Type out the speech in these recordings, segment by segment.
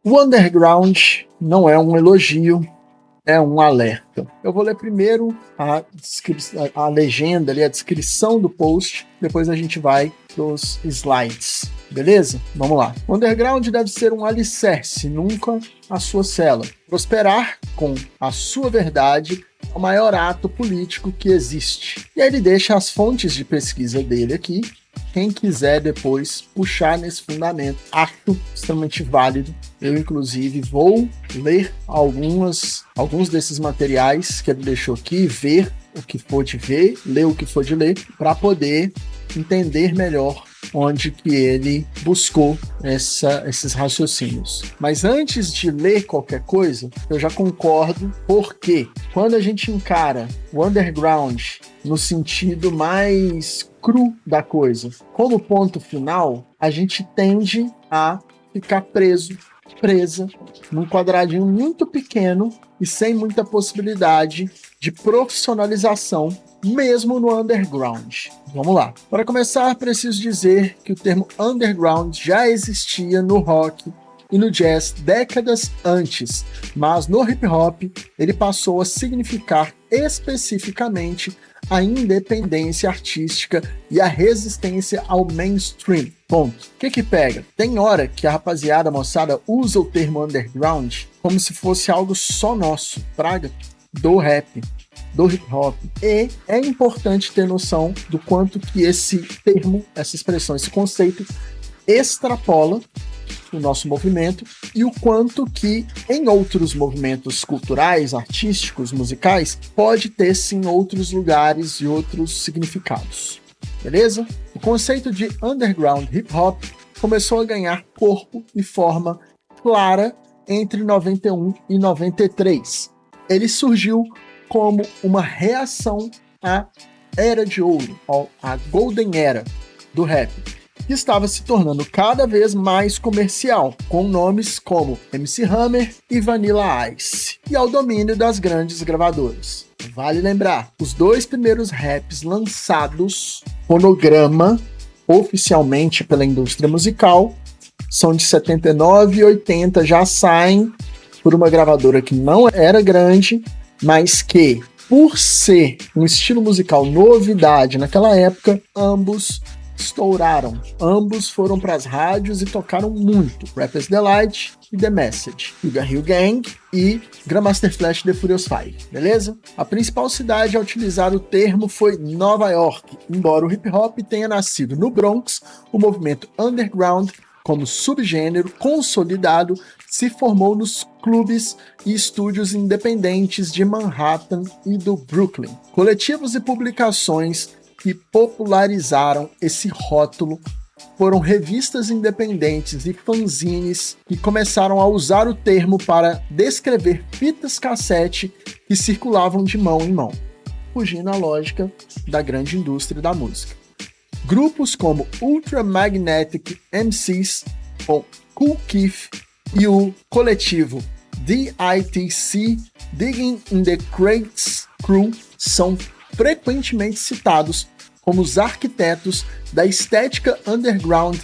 O underground não é um elogio, é um alerta. Eu vou ler primeiro a legenda ali, a descrição do post, depois a gente vai para os slides, beleza? Vamos lá. O underground deve ser um alicerce, nunca a sua cela. Prosperar com a sua verdade é o maior ato político que existe. E aí ele deixa as fontes de pesquisa dele aqui. Quem quiser depois puxar nesse fundamento, acho extremamente válido. Eu, inclusive, vou ler alguns desses materiais que ele deixou aqui, ver o que for de ver, ler o que for de ler, para poder entender melhor onde que ele buscou esses raciocínios. Mas antes de ler qualquer coisa, eu já concordo, porque quando a gente encara o underground no sentido mais cru da coisa, como ponto final, a gente tende a ficar presa num quadradinho muito pequeno e sem muita possibilidade de profissionalização, mesmo no underground. Vamos lá. Para começar, preciso dizer que o termo underground já existia no rock e no jazz décadas antes, mas no hip hop ele passou a significar especificamente a independência artística e a resistência ao mainstream. Ponto. O que pega? Tem hora que a rapaziada, a moçada, usa o termo underground como se fosse algo só nosso, praga, do rap, do hip hop. E é importante ter noção do quanto que esse termo, essa expressão, esse conceito extrapola o nosso movimento e o quanto que em outros movimentos culturais, artísticos, musicais, pode ter sim outros lugares e outros significados. Beleza? O conceito de underground hip hop começou a ganhar corpo e forma clara entre 91 e 93. Ele surgiu como uma reação à Era de Ouro, à Golden Era do rap, que estava se tornando cada vez mais comercial, com nomes como MC Hammer e Vanilla Ice, e ao domínio das grandes gravadoras. Vale lembrar, os dois primeiros raps lançados, fonograma, oficialmente pela indústria musical, são de 79 e 80, já saem por uma gravadora que não era grande, mas que, por ser um estilo musical novidade naquela época, ambos estouraram. Ambos foram para as rádios e tocaram muito. Rapper's Delight e The Message. Sugar Hill Gang e Grandmaster Flash The Furious Five, beleza? A principal cidade a utilizar o termo foi Nova York. Embora o hip hop tenha nascido no Bronx, o movimento underground, como subgênero consolidado, se formou nos clubes e estúdios independentes de Manhattan e do Brooklyn. Coletivos e publicações que popularizaram esse rótulo foram revistas independentes e fanzines que começaram a usar o termo para descrever fitas cassete que circulavam de mão em mão, fugindo à lógica da grande indústria da música. Grupos como Ultra Magnetic MCs, ou Kool Keith, e o coletivo DITC, Digging in the Crates Crew, são frequentemente citados como os arquitetos da estética underground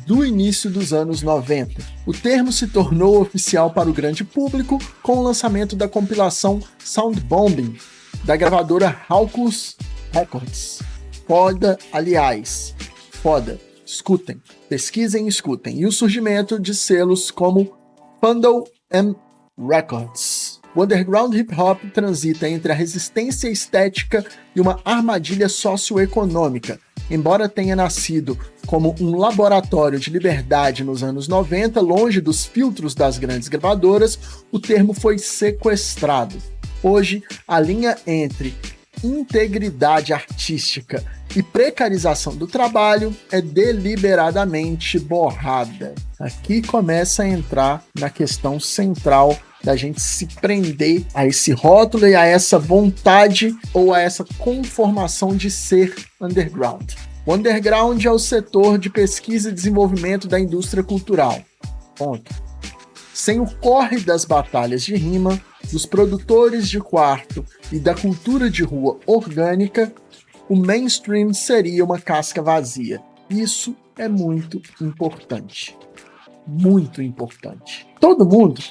do início dos anos 90. O termo se tornou oficial para o grande público com o lançamento da compilação Soundbombing, da gravadora Rawkus Records. Foda, aliás, foda, escutem, pesquisem e escutem. E o surgimento de selos como Fundle M Records. O underground hip hop transita entre a resistência estética e uma armadilha socioeconômica. Embora tenha nascido como um laboratório de liberdade nos anos 90, longe dos filtros das grandes gravadoras, o termo foi sequestrado. Hoje, a linha entre integridade artística e precarização do trabalho é deliberadamente borrada. Aqui começa a entrar na questão central da gente se prender a esse rótulo e a essa vontade ou a essa conformação de ser underground. O underground é o setor de pesquisa e desenvolvimento da indústria cultural. Ponto. Sem o corre das batalhas de rima, dos produtores de quarto e da cultura de rua orgânica, o mainstream seria uma casca vazia. Isso é muito importante. muito importante. Todo mundo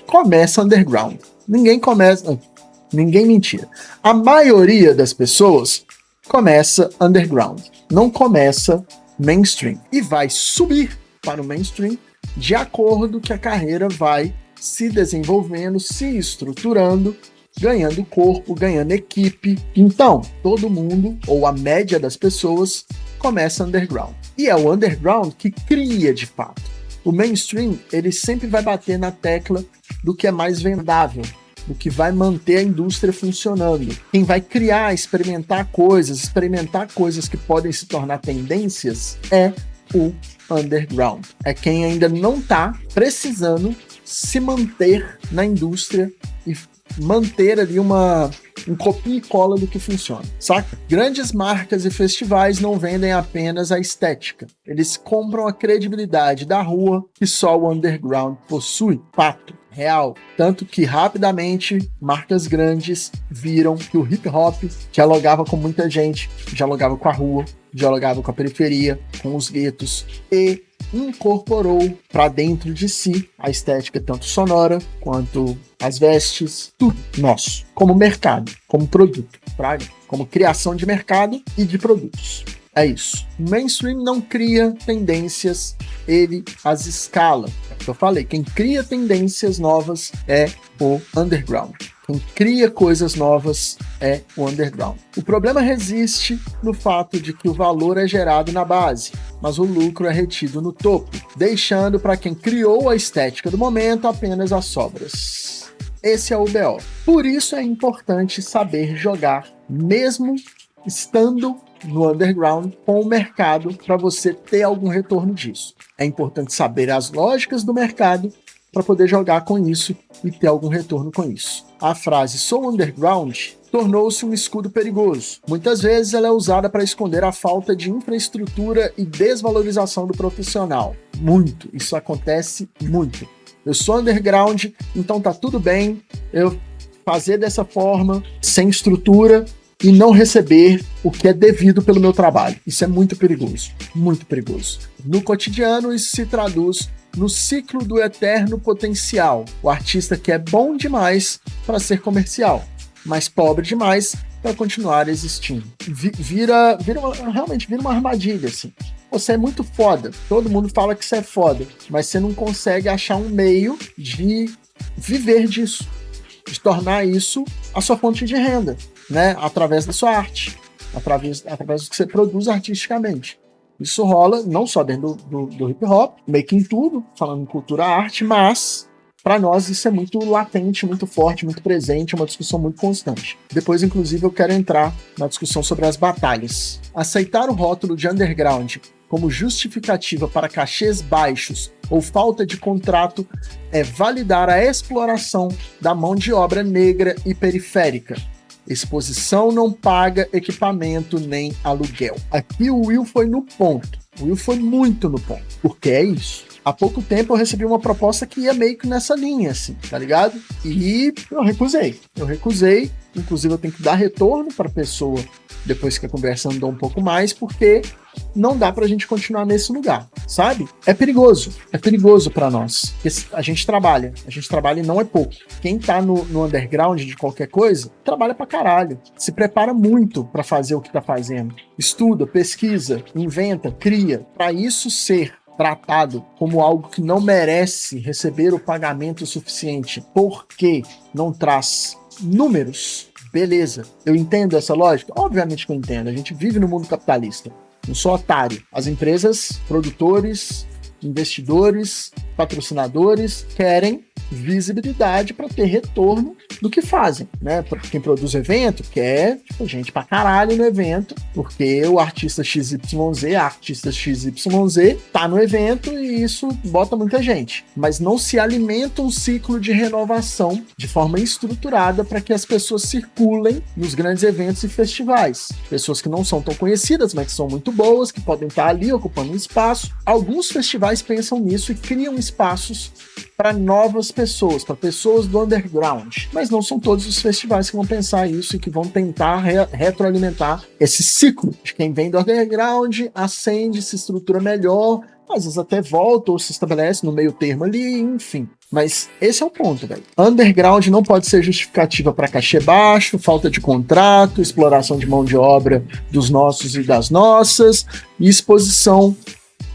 começa underground. Ninguém mentira. A maioria das pessoas começa underground, não começa mainstream. E vai subir para o mainstream de acordo que a carreira vai se desenvolvendo, se estruturando, ganhando corpo, ganhando equipe. Então, todo mundo, ou a média das pessoas, começa underground. E é o underground que cria de fato. O mainstream, ele sempre vai bater na tecla do que é mais vendável, do que vai manter a indústria funcionando. Quem vai criar, experimentar coisas que podem se tornar tendências é o underground. É quem ainda não está precisando se manter na indústria e manter ali um copia e cola do que funciona, saca? Grandes marcas e festivais não vendem apenas a estética. Eles compram a credibilidade da rua que só o underground possui. Fato. Real. Tanto que rapidamente marcas grandes viram que o hip hop dialogava com muita gente, dialogava com a rua, dialogava com a periferia, com os guetos e incorporou para dentro de si a estética tanto sonora quanto as vestes, tudo nosso, como mercado, como produto, praga, como criação de mercado e de produtos. É isso. O mainstream não cria tendências, ele as escala. É o que eu falei, quem cria tendências novas é o underground. Quem cria coisas novas é o underground. O problema resiste no fato de que o valor é gerado na base, mas o lucro é retido no topo, deixando para quem criou a estética do momento apenas as sobras. Esse é o BO. Por isso é importante saber jogar, mesmo estando no underground, com o mercado, para você ter algum retorno disso. É importante saber as lógicas do mercado para poder jogar com isso e ter algum retorno com isso. A frase "sou underground" tornou-se um escudo perigoso. Muitas vezes ela é usada para esconder a falta de infraestrutura e desvalorização do profissional. Muito. Isso acontece muito. Eu sou underground, então tá tudo bem eu fazer dessa forma, sem estrutura, e não receber o que é devido pelo meu trabalho. Isso é muito perigoso, muito perigoso. No cotidiano, isso se traduz no ciclo do eterno potencial. O artista que é bom demais para ser comercial, mas pobre demais para continuar existindo. Realmente vira uma armadilha, assim. Você é muito foda, todo mundo fala que você é foda, mas você não consegue achar um meio de viver disso, de tornar isso a sua fonte de renda, né? Através da sua arte, através do que você produz artisticamente. Isso rola não só dentro do hip hop, meio que em tudo, falando em cultura arte, mas para nós isso é muito latente, muito forte, muito presente, é uma discussão muito constante. Depois, inclusive, eu quero entrar na discussão sobre as batalhas. Aceitar o rótulo de underground como justificativa para cachês baixos ou falta de contrato é validar a exploração da mão de obra negra e periférica. Exposição não paga equipamento nem aluguel. Aqui o Will foi no ponto. O Will foi muito no ponto. Porque é isso. Há pouco tempo eu recebi uma proposta que ia meio que nessa linha, assim, tá ligado? E eu recusei. Inclusive eu tenho que dar retorno para a pessoa depois que a conversa andou um pouco mais, porque não dá pra gente continuar nesse lugar, sabe? É perigoso para nós. Porque a gente trabalha e não é pouco. Quem tá no underground de qualquer coisa, trabalha pra caralho. Se prepara muito pra fazer o que tá fazendo. Estuda, pesquisa, inventa, cria. Pra isso ser tratado como algo que não merece receber o pagamento suficiente porque não traz números, beleza. Eu entendo essa lógica? Obviamente que eu entendo. A gente vive no mundo capitalista. Não sou otário. As empresas, produtores, investidores, patrocinadores querem visibilidade para ter retorno do que fazem, né? Para quem produz evento, quer gente pra caralho no evento, porque o artista XYZ, a artista XYZ tá no evento e isso bota muita gente. Mas não se alimenta um ciclo de renovação de forma estruturada para que as pessoas circulem nos grandes eventos e festivais. Pessoas que não são tão conhecidas, mas que são muito boas, que podem estar ali ocupando um espaço. Alguns festivais pensam nisso e criam espaços para novas pessoas, para pessoas do underground. Mas não são todos os festivais que vão pensar isso e que vão tentar retroalimentar esse ciclo de quem vem do underground, ascende, se estrutura melhor, Às vezes até volta ou se estabelece no meio termo ali, enfim. Mas esse é o ponto, velho. Underground não pode ser justificativa para cachê baixo, falta de contrato, exploração de mão de obra dos nossos e das nossas, e exposição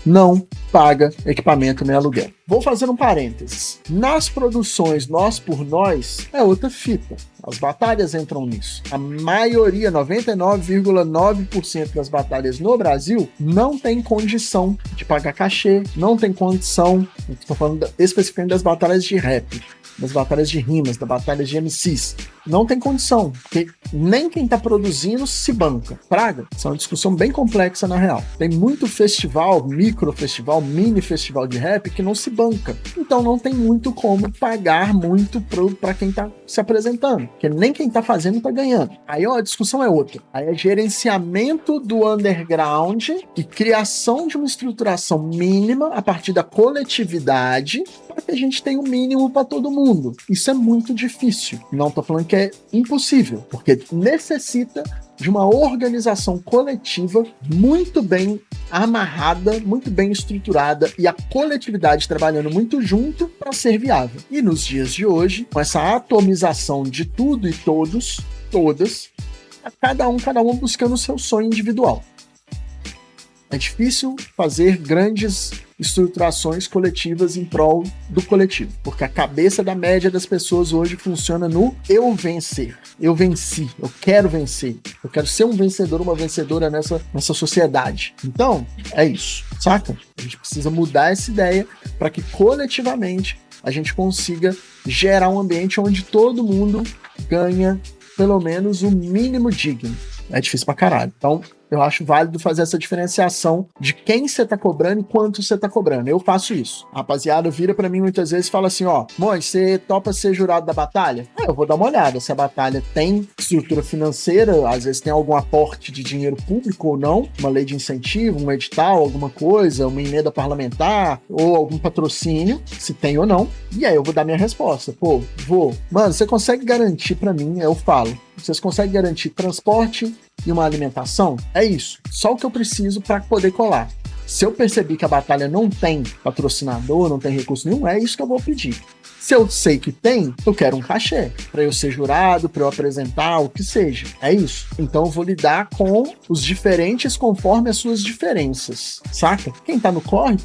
não paga equipamento nem aluguel. Vou fazer um parênteses. Nas produções nós por nós é outra fita. As batalhas entram nisso. A maioria, 99,9% das batalhas no Brasil não tem condição de pagar cachê, não tem condição, estou falando especificamente das batalhas de rap, das batalhas de rimas, das batalhas de MCs. Não tem condição, porque nem quem tá produzindo se banca. Praga, isso é uma discussão bem complexa na real. Tem muito festival, micro festival, mini festival de rap que não se banca. Então não tem muito como pagar muito pra quem tá se apresentando, porque nem quem tá fazendo tá ganhando. Aí ó, a discussão é outra. Aí é gerenciamento do underground e criação de uma estruturação mínima a partir da coletividade para que a gente tenha o mínimo para todo mundo. Isso é muito difícil. Não tô falando que é impossível, porque necessita de uma organização coletiva muito bem amarrada, muito bem estruturada e a coletividade trabalhando muito junto para ser viável. E nos dias de hoje, com essa atomização de tudo e todos, todas, cada um buscando o seu sonho individual. É difícil fazer grandes estruturações coletivas em prol do coletivo, porque a cabeça da média das pessoas hoje funciona no eu vencer. Eu venci, eu quero vencer, eu quero ser um vencedor, uma vencedora nessa sociedade. Então, é isso, saca? A gente precisa mudar essa ideia para que coletivamente a gente consiga gerar um ambiente onde todo mundo ganha pelo menos o mínimo digno. É difícil pra caralho. Então, eu acho válido fazer essa diferenciação de quem você tá cobrando e quanto você tá cobrando. Eu faço isso. A rapaziada vira pra mim muitas vezes e fala assim, ó, Môj, você topa ser jurado da batalha? Eu vou dar uma olhada se a batalha tem estrutura financeira, às vezes tem algum aporte de dinheiro público ou não, uma lei de incentivo, um edital, alguma coisa, uma emenda parlamentar ou algum patrocínio, se tem ou não. E aí eu vou dar minha resposta. Pô, vou. Mano, você consegue garantir pra mim? Eu falo. Vocês conseguem garantir transporte e uma alimentação? É isso. Só o que eu preciso para poder colar. Se eu perceber que a batalha não tem patrocinador, não tem recurso nenhum, é isso que eu vou pedir. Se eu sei que tem, eu quero um cachê para eu ser jurado, para eu apresentar, o que seja. É isso. Então eu vou lidar com os diferentes conforme as suas diferenças, saca? Quem tá no corre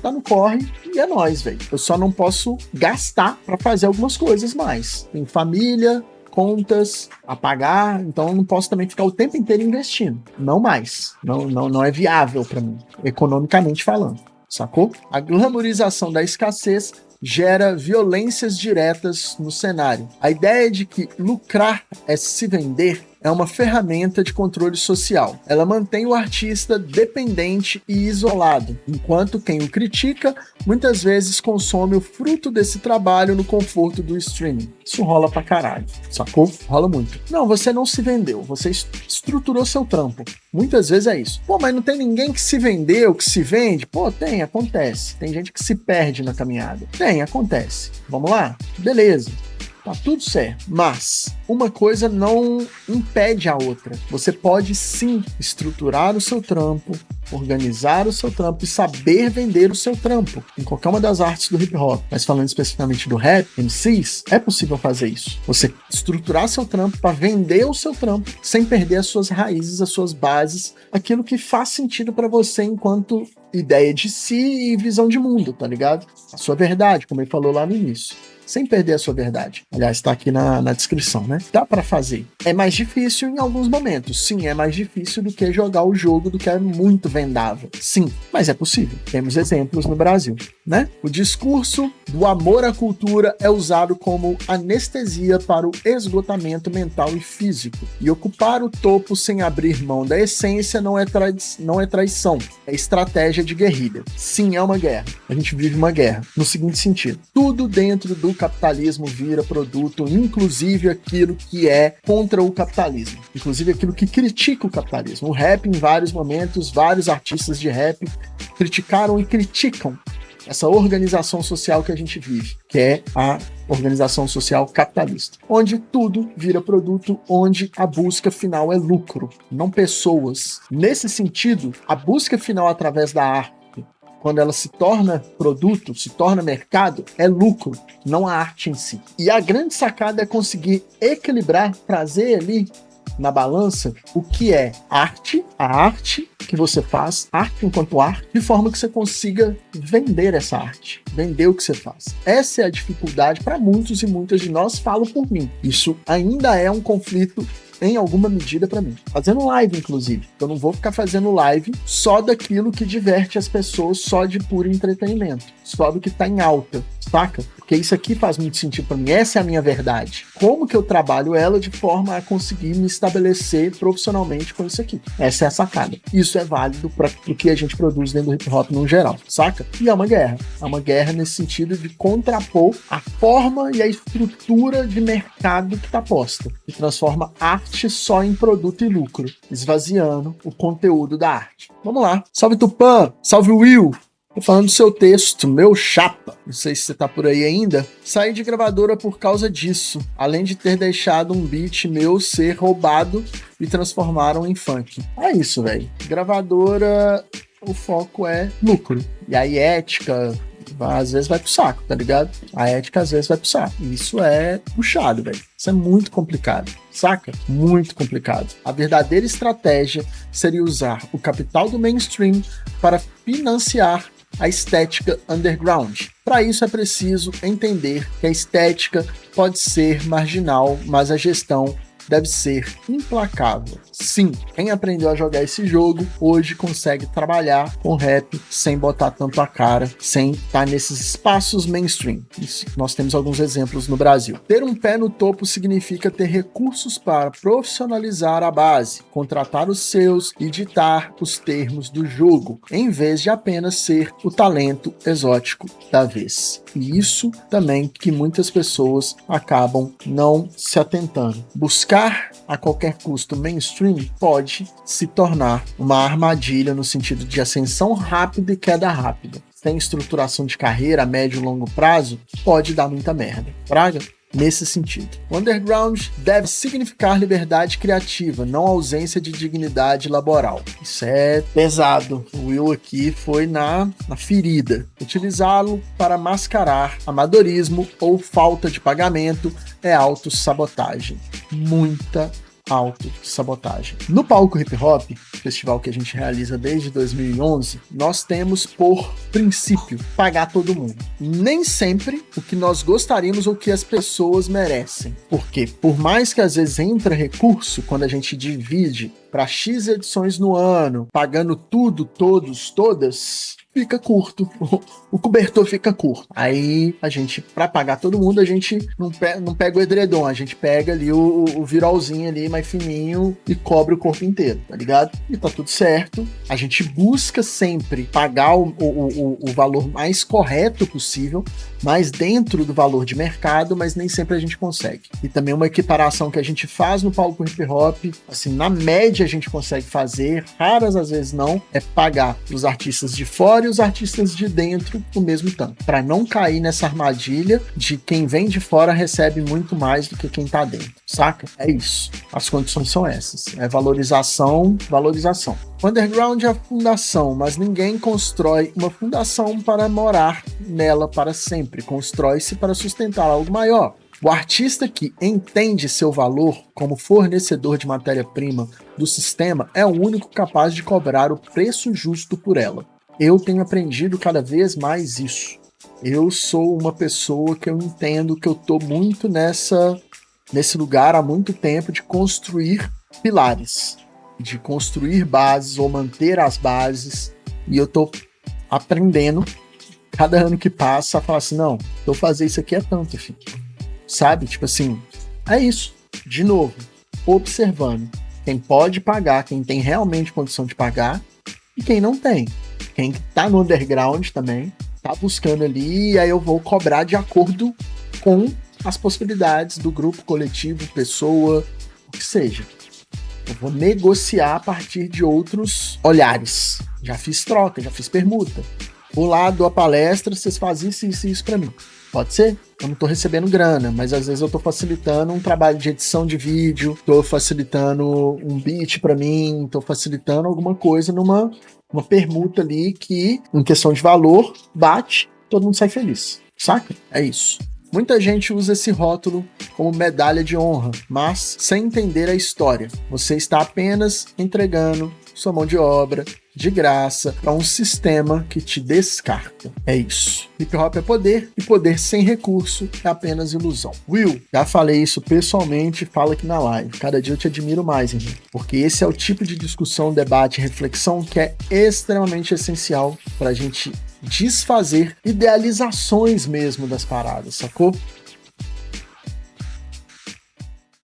e é nóis, velho. Eu só não posso gastar para fazer algumas coisas mais. Tem família, contas a pagar, então eu não posso também ficar o tempo inteiro investindo. Não mais. Não é viável para mim, economicamente falando. Sacou? A glamorização da escassez gera violências diretas no cenário. A ideia de que lucrar é se vender é uma ferramenta de controle social. Ela mantém o artista dependente e isolado, enquanto quem o critica muitas vezes consome o fruto desse trabalho no conforto do streaming. Isso rola pra caralho, sacou? Rola muito. Não, você não se vendeu, você estruturou seu trampo. Muitas vezes é isso. Pô, mas não tem ninguém que se vendeu, que se vende? Pô, tem, acontece. Tem gente que se perde na caminhada. Tem, acontece. Vamos lá? Beleza. Tá tudo certo, mas uma coisa não impede a outra. Você pode sim estruturar o seu trampo, organizar o seu trampo e saber vender o seu trampo em qualquer uma das artes do hip hop. Mas falando especificamente do rap, MCs, é possível fazer isso. Você estruturar seu trampo para vender o seu trampo sem perder as suas raízes, as suas bases, aquilo que faz sentido para você enquanto ideia de si e visão de mundo, tá ligado? A sua verdade, como ele falou lá no início. Sem perder a sua verdade. Aliás, está aqui na descrição, né? Dá para fazer. É mais difícil em alguns momentos. Sim, é mais difícil do que jogar o jogo do que é muito vendável. Sim, mas é possível. Temos exemplos no Brasil, né? O discurso do amor à cultura é usado como anestesia para o esgotamento mental e físico. E ocupar o topo sem abrir mão da essência não é traição. É estratégia de guerrilha. Sim, é uma guerra. A gente vive uma guerra. No seguinte sentido. Tudo dentro do capitalismo vira produto, inclusive aquilo que é contra o capitalismo, inclusive aquilo que critica o capitalismo. O rap, em vários momentos, vários artistas de rap criticaram e criticam essa organização social que a gente vive, que é a organização social capitalista, onde tudo vira produto, onde a busca final é lucro, não pessoas. Nesse sentido, a busca final através da arte, quando ela se torna produto, se torna mercado, é lucro, não a arte em si. E a grande sacada é conseguir equilibrar, trazer ali na balança o que é arte, a arte que você faz, arte enquanto arte, de forma que você consiga vender essa arte, vender o que você faz. Essa é a dificuldade para muitos e muitas de nós, falo por mim. Isso ainda é um conflito em alguma medida para mim. Fazendo live, inclusive. Eu não vou ficar fazendo live só daquilo que diverte as pessoas, só de puro entretenimento. Só do que tá em alta, saca? Porque isso aqui faz muito sentido para mim. Essa é a minha verdade. Como que eu trabalho ela de forma a conseguir me estabelecer profissionalmente com isso aqui? Essa é a sacada. Isso é válido para o que a gente produz dentro do hip hop no geral, saca? E é uma guerra. É uma guerra nesse sentido de contrapor a forma e a estrutura de mercado que tá posta. E transforma arte só em produto e lucro, esvaziando o conteúdo da arte. Vamos lá. Salve Tupã! Salve Will! Tô falando do seu texto, meu chapa. Não sei se você tá por aí ainda. Saí de gravadora por causa disso. Além de ter deixado um beat meu ser roubado e transformaram em funk. É isso, velho. Gravadora, o foco é lucro. E aí ética, às vezes vai pro saco, tá ligado? A ética às vezes vai pro saco. Isso é puxado, velho. Isso é muito complicado, saca? Muito complicado. A verdadeira estratégia seria usar o capital do mainstream para financiar a estética underground. Para isso é preciso entender que a estética pode ser marginal, mas a gestão deve ser implacável. Sim, quem aprendeu a jogar esse jogo hoje consegue trabalhar com rap sem botar tanto a cara, sem estar nesses espaços mainstream. Isso, nós temos alguns exemplos no Brasil. Ter um pé no topo significa ter recursos para profissionalizar a base, contratar os seus e ditar os termos do jogo, em vez de apenas ser o talento exótico da vez. E isso também que muitas pessoas acabam não se atentando. Buscar a qualquer custo mainstream pode se tornar uma armadilha no sentido de ascensão rápida e queda rápida. Sem estruturação de carreira a médio e longo prazo, pode dar muita merda. Praga? Nesse sentido. O underground deve significar liberdade criativa, não ausência de dignidade laboral. Isso é pesado. O Will aqui foi na ferida. Utilizá-lo para mascarar amadorismo ou falta de pagamento é autossabotagem. Muita autossabotagem. No Palco Hip Hop, festival que a gente realiza desde 2011, nós temos por princípio pagar todo mundo. Nem sempre o que nós gostaríamos ou que as pessoas merecem. Porque por mais que às vezes entra recurso, quando a gente divide para X edições no ano, pagando tudo, todos, todas, fica curto. O cobertor fica curto. Aí a gente, pra pagar todo mundo, a gente não pega o edredom, a gente pega ali o virolzinho ali mais fininho e cobre o corpo inteiro, tá ligado? E tá tudo certo. A gente busca sempre pagar o valor mais correto possível, mais dentro do valor de mercado, mas nem sempre a gente consegue. E também uma equiparação que a gente faz no palco hip hop, assim, na média a gente consegue fazer, raras às vezes não, é pagar os artistas de fora e os artistas de dentro o mesmo tanto, para não cair nessa armadilha de quem vem de fora recebe muito mais do que quem tá dentro, saca? É isso. As condições são essas. É valorização. O underground é a fundação, mas ninguém constrói uma fundação para morar nela para sempre. Constrói-se para sustentar algo maior. O artista que entende seu valor como fornecedor de matéria-prima do sistema é o único capaz de cobrar o preço justo por ela. Eu tenho aprendido cada vez mais isso. Eu sou uma pessoa que eu entendo que eu tô muito nesse lugar há muito tempo de construir pilares, de construir bases ou manter as bases, e eu tô aprendendo cada ano que passa a falar assim, não, eu fazer isso aqui é tanto, filho. Sabe? Tipo assim, é isso. De novo, observando quem pode pagar, quem tem realmente condição de pagar e quem não tem. Quem tá no underground também, tá buscando ali, e aí eu vou cobrar de acordo com as possibilidades do grupo, coletivo, pessoa, o que seja. Eu vou negociar a partir de outros olhares. Já fiz troca, já fiz permuta. Vou lá, dou a palestra, vocês fazem isso pra mim. Pode ser. Eu não tô recebendo grana, mas às vezes eu tô facilitando um trabalho de edição de vídeo, tô facilitando um beat para mim, tô facilitando alguma coisa numa uma permuta ali que, em questão de valor, bate, todo mundo sai feliz. Saca? É isso. Muita gente usa esse rótulo como medalha de honra, mas sem entender a história. Você está apenas entregando sua mão de obra de graça para um sistema que te descarta. É isso. Hip hop é poder e poder sem recurso é apenas ilusão. Will, já falei isso pessoalmente, fala aqui na live. Cada dia eu te admiro mais, irmão, porque esse é o tipo de discussão, debate e reflexão que é extremamente essencial para a gente desfazer idealizações mesmo das paradas, sacou?